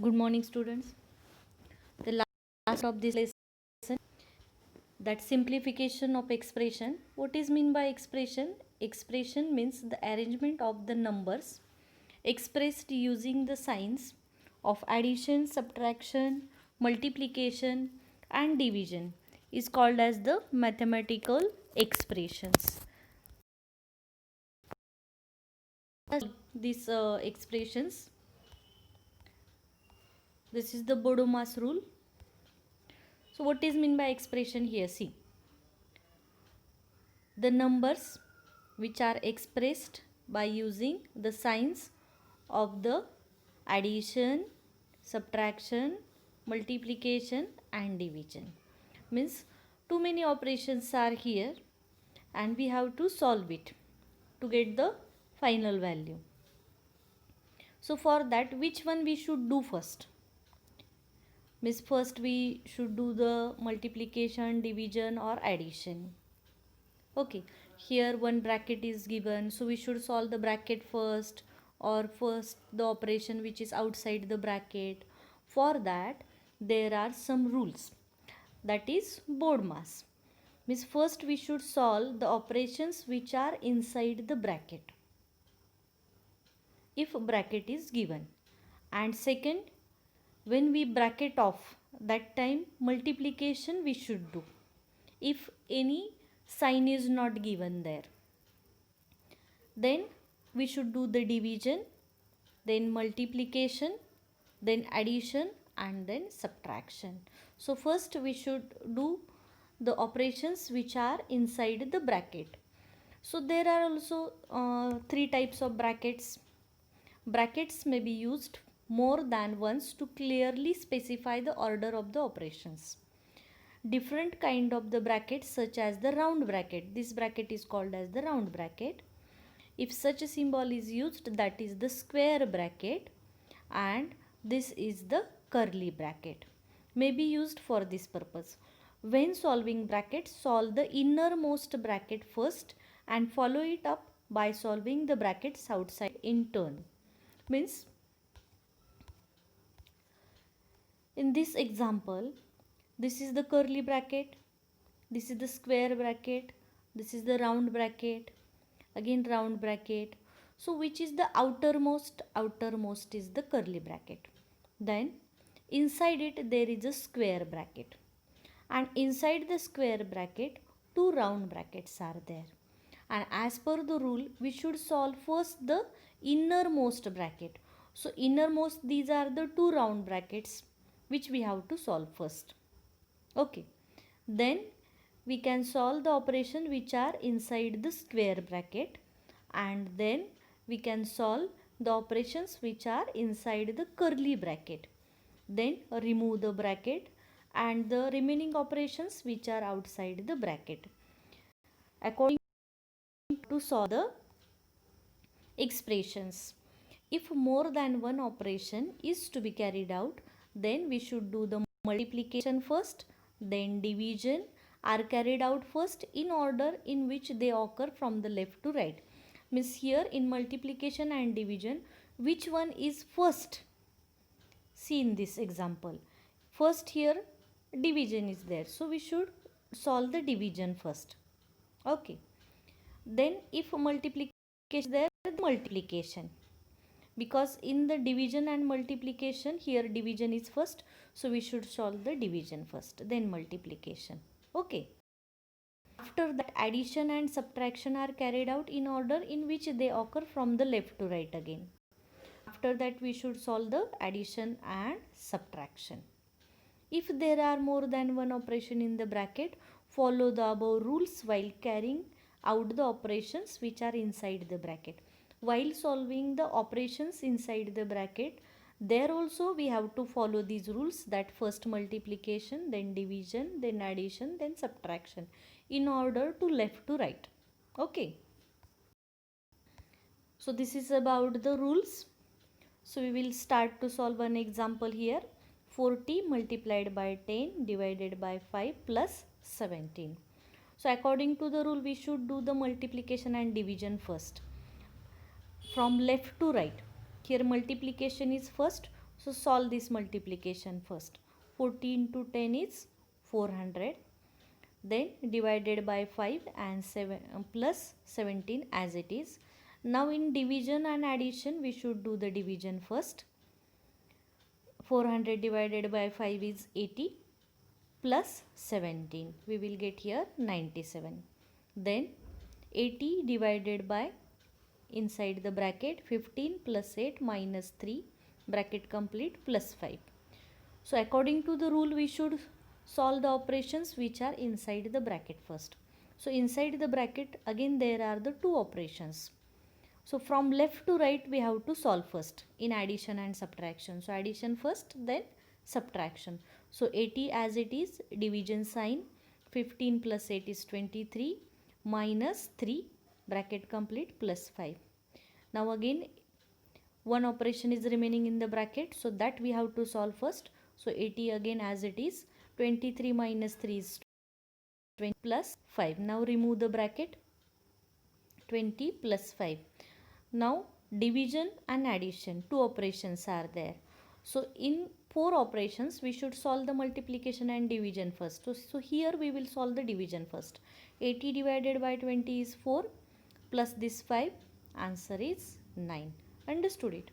Good morning, students. The last of this lesson, that simplification of expression. What is mean by expression? Expression means the arrangement of the numbers expressed using the signs of addition, subtraction, multiplication, and division is called as the mathematical expressions. These expressions. This is the Bodomas rule. So what is mean by expression here? See, the numbers which are expressed by using the signs of the addition, subtraction, multiplication and division. Means too many operations are here and we have to solve it to get the final value. So for that, which one we should do first? Means first we should do the multiplication, division or addition. Okay, here one bracket is given, so we should solve the bracket first, or first the operation which is outside the bracket. For that there are some rules, that is BODMAS. Means first we should solve the operations which are inside the bracket if bracket is given, and second, when we bracket off, that time multiplication we should do if any sign is not given there. Then we should do the division, then multiplication, then addition and then subtraction. So first we should do the operations which are inside the bracket. So there are also three types of brackets. Brackets may be used more than once to clearly specify the order of the operations. Different kind of the brackets, such as the round bracket. This bracket is called as the round bracket. If such a symbol is used, that is the square bracket, and this is the curly bracket, may be used for this purpose. When solving brackets, solve the innermost bracket first and follow it up by solving the brackets outside in turn. Means in this example, this is the curly bracket, this is the square bracket, this is the round bracket, again round bracket. So which is the outermost? Outermost is the curly bracket. Then inside it there is a square bracket, and inside the square bracket two round brackets are there. And as per the rule, we should solve first the innermost bracket. So innermost, these are the two round brackets which we have to solve first. Okay, then we can solve the operation which are inside the square bracket, and then we can solve the operations which are inside the curly bracket. Then remove the bracket and the remaining operations which are outside the bracket, according to solve the expressions. If more than one operation is to be carried out, then we should do the multiplication first, then division are carried out first in order in which they occur from the left to right. Means here in multiplication and division, which one is first? See in this example, first here division is there, so we should solve the division first. Okay, then if multiplication is there, multiplication, because in the division and multiplication, here division is first, so we should solve the division first, then multiplication. Okay, after that addition and subtraction are carried out in order in which they occur from the left to right again. After that we should solve the addition and subtraction. If there are more than one operation in the bracket, follow the above rules while carrying out the operations which are inside the bracket. While solving the operations inside the bracket, there also we have to follow these rules, that first multiplication, then division, then addition, then subtraction, in order to left to right. Okay. So this is about the rules. So we will start to solve an example here. 40 multiplied by 10 divided by 5 plus 17. So according to the rule, we should do the multiplication and division first, from left to right. Here multiplication is first. So solve this multiplication first. 40 into 10 is 400. Then divided by 5 and 7 plus 17 as it is. Now in division and addition we should do the division first. 400 divided by 5 is 80 plus 17. We will get here 97. Then 80 divided by inside the bracket 15 plus 8 minus 3 bracket complete plus 5. So according to the rule we should solve the operations which are inside the bracket first. So inside the bracket again there are the two operations. So from left to right we have to solve first in addition and subtraction. So addition first, then subtraction. So 80 as it is, division sign, 15 plus 8 is 23 minus 3 bracket complete plus 5. Now again one operation is remaining in the bracket, so that we have to solve first. So 80 again as it is, 23 minus 3 is 20 plus 5. Now remove the bracket, 20 plus 5. Now division and addition, two operations are there. So in four operations we should solve the multiplication and division first. So here we will solve the division first. 80 divided by 20 is 4 plus this 5, answer is 9. Understood it?